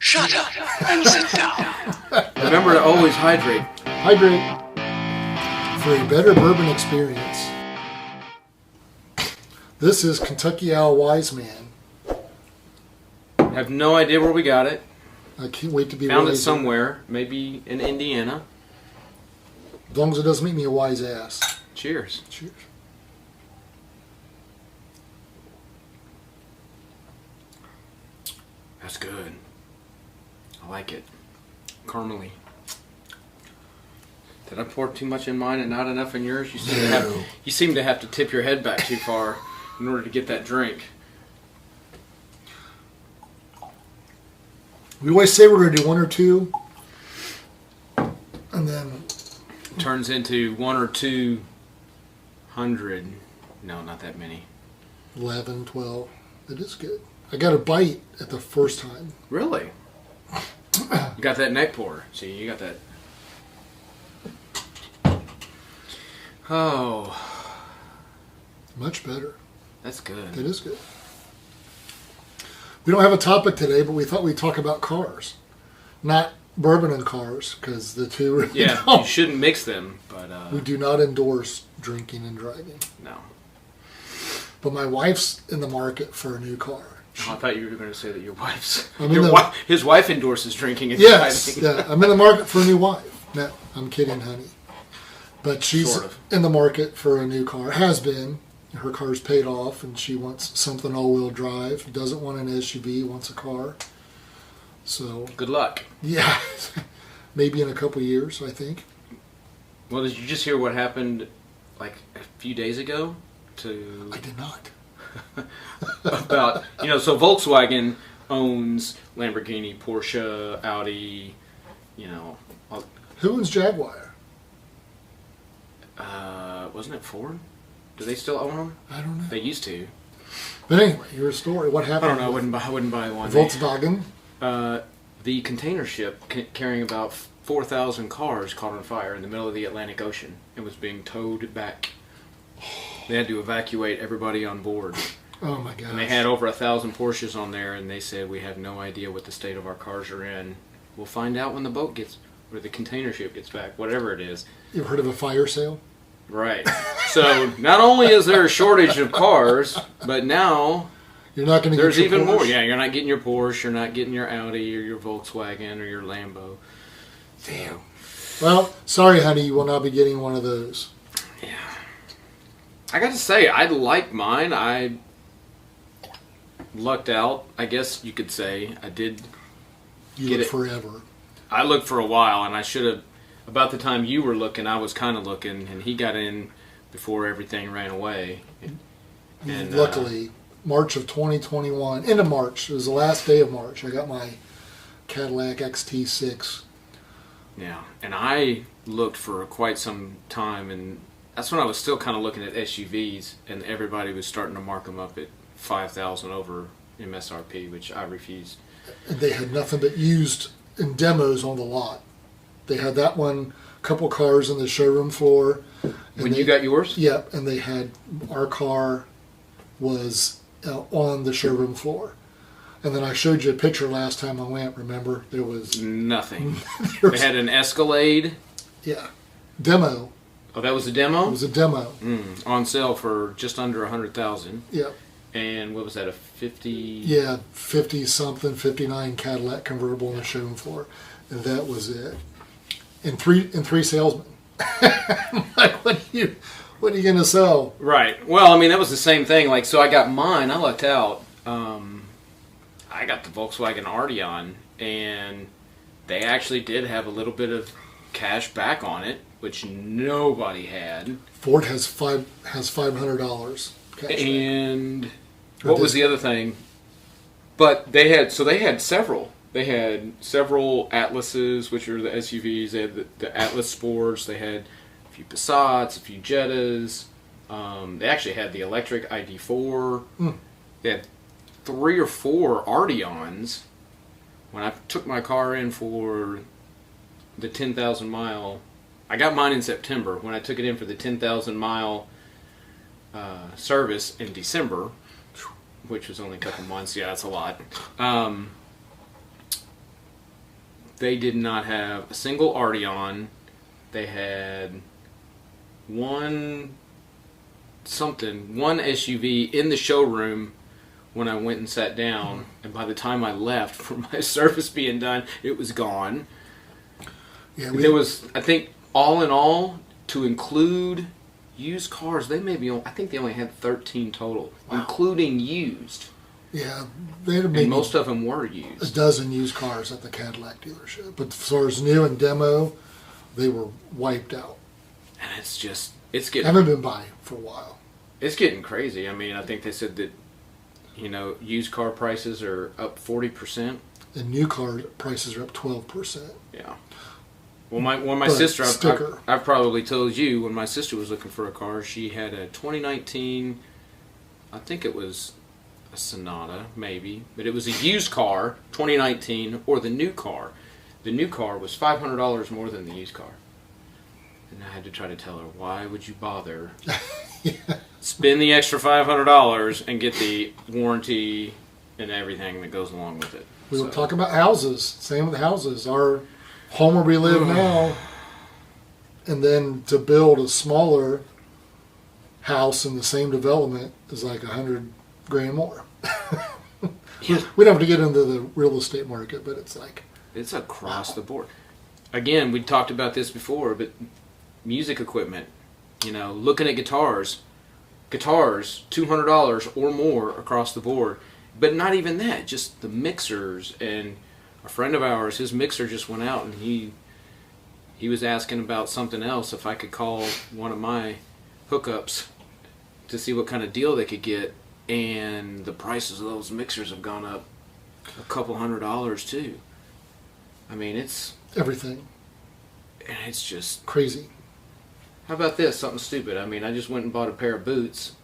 Shut up and sit down. Remember to always hydrate. Hydrate for a better bourbon experience. This is Kentucky Owl Wiseman. Have no idea where we got it. I can't wait to be Found it wise. somewhere, maybe in Indiana. As long as it doesn't make me a wise ass. Cheers. Cheers. That's good. I like it. Caramely. Did I pour too much in mine and not enough in yours? You seem to have to tip your head back too far in order to get that drink. We always say we're going to do one or two, and then Turns into 1 or 200. No, not that many. 11, 12. It is good. I got a bite at the first time. Really? You got that neck pour. See, you got that. Oh. Much better. That's good. It is good. We don't have a topic today, but we thought we'd talk about cars. Not bourbon and cars, because the two really Yeah, don't. you shouldn't mix them, but We do not endorse drinking and driving. no. But my wife's in the market for a new car. Oh, I thought you were going to say that your wife's... I'm in his wife endorses drinking and Yes, driving. yeah, I'm in the market for a new wife. No, I'm kidding, honey. But she's Sort of. in the market for a new car. Has been. Her car's paid off, and she wants something all-wheel drive. Doesn't want an SUV, wants a car. So, Good luck. yeah, maybe in a couple years, I think. Well, did you just hear what happened like a few days ago? I did not. About, so Volkswagen owns Lamborghini, Porsche, Audi, Who owns Jaguar? wasn't it Ford? Do they still own them? I don't know. They used to. But anyway, your story. What I happened? don't know. I wouldn't buy one. Volkswagen. The container ship carrying about 4,000 cars caught on fire in the middle of the Atlantic Ocean and was being towed back. They had to evacuate everybody on board. Oh my gosh. And they had over 1,000 Porsches on there, and they said, we have no idea what the state of our cars are in. We'll find out when the boat gets, or the container ship gets back, whatever it is. You ever heard of a fire sale? Right. So not only is there a shortage of cars, but now You're not going to get there's your even more. Porsche? Yeah, you're not getting your Porsche, you're not getting your Audi or your Volkswagen or your Lambo. Damn. Well, sorry, honey, you will not be getting one of those. Yeah. I got to say, I like mine. I lucked out, I guess you could say. I did. You Get live it. forever. I looked for a while, and I should have. About the time you were looking, I was kind of looking, and he got in before everything ran away. And Luckily, March of 2021, end of March, it was the last day of March, I got my Cadillac XT6. Yeah, and I looked for quite some time, and that's when I was still kind of looking at SUVs, and everybody was starting to mark them up at $5,000 over MSRP, which I refused. And they had nothing but used in demos on the lot. They had that one, couple cars on the showroom floor. When you got yours? Yep, and they had, our car was on the showroom floor. And then I showed you a picture last time I went, remember? There was... Nothing. there They was- had an Escalade. Yeah, demo. Oh, that was a demo? It was a demo. On sale for just under $100,000. Yep. And what was that, a 50? Yeah, 50-something, 59 Cadillac convertible on the showroom floor. And that was it. And three salesmen. Like, what are you going to sell? Right. Well, I mean, that was the same thing. Like, so I got mine. I lucked out. I got the Volkswagen Arteon, and they actually did have a little bit of cash back on it, which nobody had. Ford has $500 cash back. And what was the other thing? But they had several. They had several Atlases, which are the SUVs. They had the Atlas Sports. They had a few Passats, a few Jettas. They actually had the electric ID4. They had 3 or 4 Arteons. When I took my car in for the 10,000 mile, I got mine in September. When I took it in for the 10,000 mile service in December, which was only a couple months, yeah, that's a lot. they did not have a single Arteon. They had one SUV in the showroom when I went and sat down, and by the time I left for my service being done, it was gone. Yeah, There was, I think, all in all, to include used cars, I think they only had 13 total, including used. Yeah, they had And most of them were used. a dozen used cars at the Cadillac dealership. But as far as new and demo, they were wiped out. And it's I getting... haven't been by for a while. It's getting crazy. I mean, I think they said that, used car prices are up 40%. And new car prices are up 12%. Yeah. Well, when my But sister, sticker. I've probably told you, when my sister was looking for a car, she had a 2019, I think it was a Sonata, maybe, but it was a used car, 2019, or the new car. The new car was $500 more than the used car. And I had to try to tell her, why would you bother? Spend the extra $500 and get the warranty and everything that goes along with it. We were talking about houses. Same with houses. Our home where we live now, and then to build a smaller house in the same development is like $100,000 more. Yeah. We don't have to get into the real estate market, but it's like It's across the board. Again, we talked about this before, but music equipment, looking at guitars, $200 or more across the board. But not even that, just the mixers. And a friend of ours, his mixer just went out, and he was asking about something else, if I could call one of my hookups to see what kind of deal they could get. And the prices of those mixers have gone up a couple $100 too. I mean, it's everything just crazy. How about this? Something stupid. I mean, I just went and bought a pair of boots,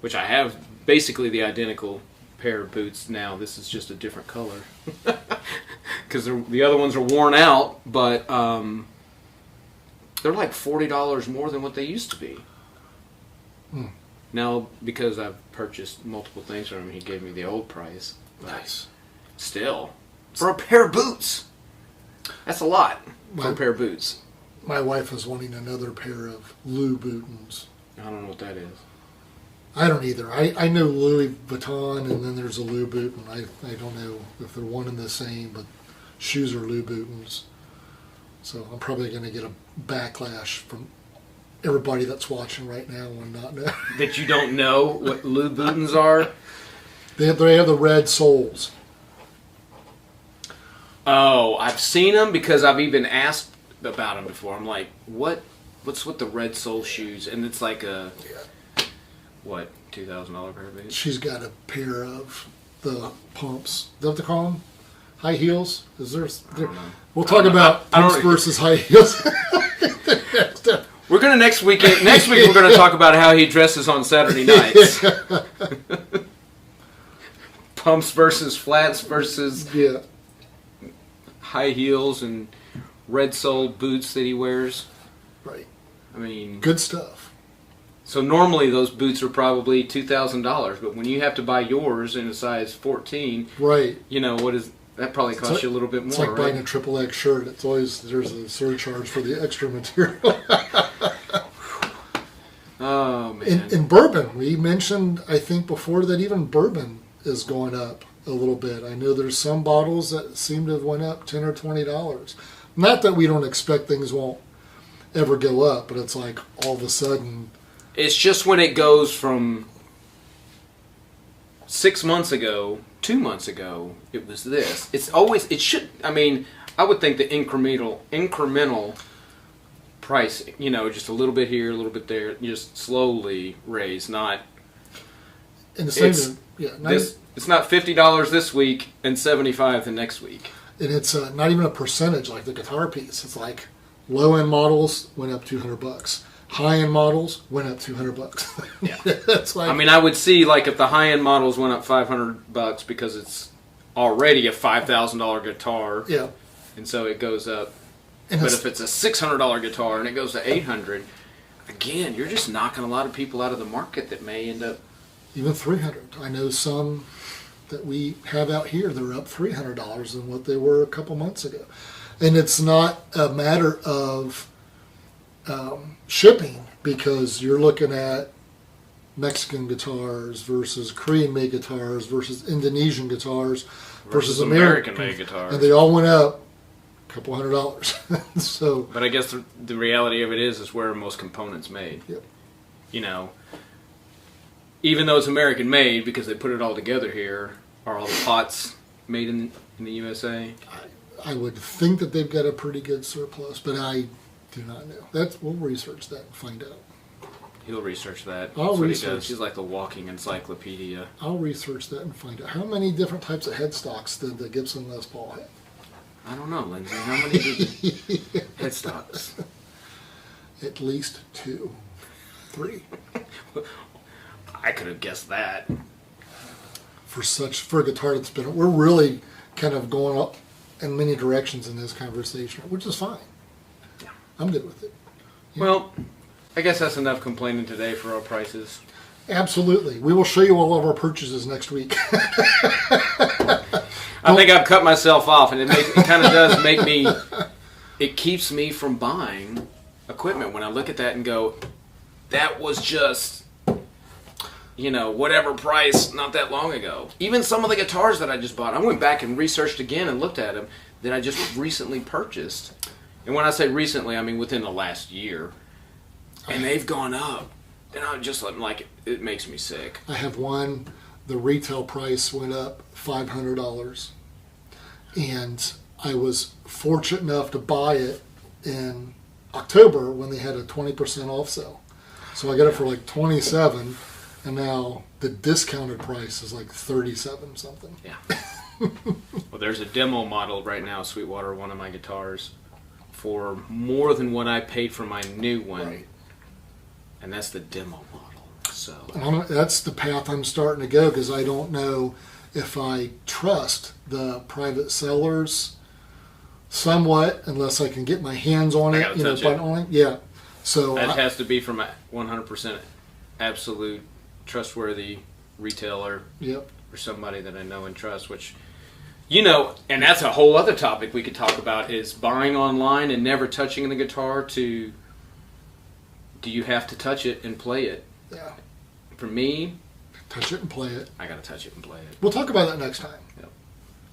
which I have basically the identical pair of boots now. This is just a different color because the other ones are worn out, but they're like $40 more than what they used to be. Now, because I've purchased multiple things from him, he gave me the old price. Nice. Still, for a pair of boots, that's a lot for a pair of boots. My wife is wanting another pair of Louboutins. I don't know what that is. I don't either. I know Louis Vuitton, and then there's a Louboutin. I don't know if they're one and the same, but shoes are Louboutins. So I'm probably going to get a backlash from everybody that's watching right now and not know. That you don't know what Louboutins are? They have the red soles. Oh, I've seen them because I've even asked about them before. I'm like, what's with the red sole shoes? And it's like a, what, $2,000 pair of boots? She's got a pair of the pumps. Is that what they call them? High heels? We'll talk about pumps versus high heels. We're gonna next week we're gonna talk about how he dresses on Saturday nights. Pumps versus flats versus high heels and red soled boots that he wears. Right. I mean, good stuff. So normally those boots are probably $2,000, but when you have to buy yours in a size 14, right? What is that? Probably costs you a little bit more. It's like right? buying a XXX shirt. It's always there's a surcharge for the extra material. Oh man! In bourbon, we mentioned I think before that even bourbon is going up a little bit. I know there's some bottles that seem to have went up $10 or $20. Not that we don't expect things won't ever go up, but it's like all of a sudden. It's just when it goes from 6 months ago, 2 months ago, it was this. I would think the incremental pricing, just a little bit here, a little bit there, just slowly raise, not... And the same, it's not $50 this week and $75 the next week. And it's not even a percentage like the guitar piece. It's like low-end models went up $200. High-end models went up $200. Yeah. That's like, I would see like if the high-end models went up $500 because it's already a $5,000 guitar. Yeah. And so it goes up. And but if it's a $600 guitar and it goes to $800, again, you're just knocking a lot of people out of the market that may end up... Even $300. I know some that we have out here, they're up $300 than what they were a couple months ago. And it's not a matter of shipping, because you're looking at Mexican guitars versus Korean-made guitars versus Indonesian guitars versus American-made guitars. And they all went up a couple $100. So, but I guess the reality of it is where most components made. Yep. You know, even though it's American-made because they put it all together here, are all the pots made in the USA? I would think that they've got a pretty good surplus, but I do not know. We'll research that and find out. He'll research that. I'll That's what research. he does. He's like the walking encyclopedia. I'll research that and find out. How many different types of headstocks did the Gibson Les Paul have? I don't know, Lindsay. How many did the headstocks? At least 2, 3. I could have guessed that. For a guitar that's been, we're really kind of going up in many directions in this conversation, which is fine. Yeah. I'm good with it. Yeah. Well, I guess that's enough complaining today for our prices. Absolutely. We will show you all of our purchases next week. I think I've cut myself off, and it kind of does make me, it keeps me from buying equipment when I look at that and go, that was just, whatever price not that long ago. Even some of the guitars that I just bought, I went back and researched again and looked at them that I just recently purchased. And when I say recently, I mean within the last year. And they've gone up. And I'm just like, it makes me sick. I have one, the retail price went up $500. And I was fortunate enough to buy it in October when they had a 20% off sale. So I got it for like $27, and now the discounted price is like $37 something. Yeah. Well, there's a demo model right now, Sweetwater, one of my guitars, for more than what I paid for my new one. Right. And that's the demo model. So that's the path I'm starting to go, because I don't know if I trust the private sellers somewhat unless I can get my hands on it. Touch it. Yeah. So that has to be from a 100% absolute trustworthy retailer. Yep. Or somebody that I know and trust, which, and that's a whole other topic we could talk about, is buying online and never touching the guitar to, do you have to touch it and play it? Yeah. For me, touch it and play it. I got to touch it and play it. We'll talk about that next time. Yep.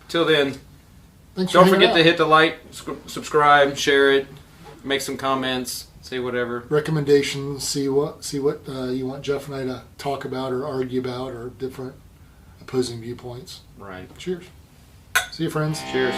Till then, thanks don't for forget out. to hit the like, subscribe, share it, make some comments, say whatever. Recommendations, see what you want Geoff and I to talk about or argue about, or different opposing viewpoints. Right. Cheers. See you, friends. Cheers.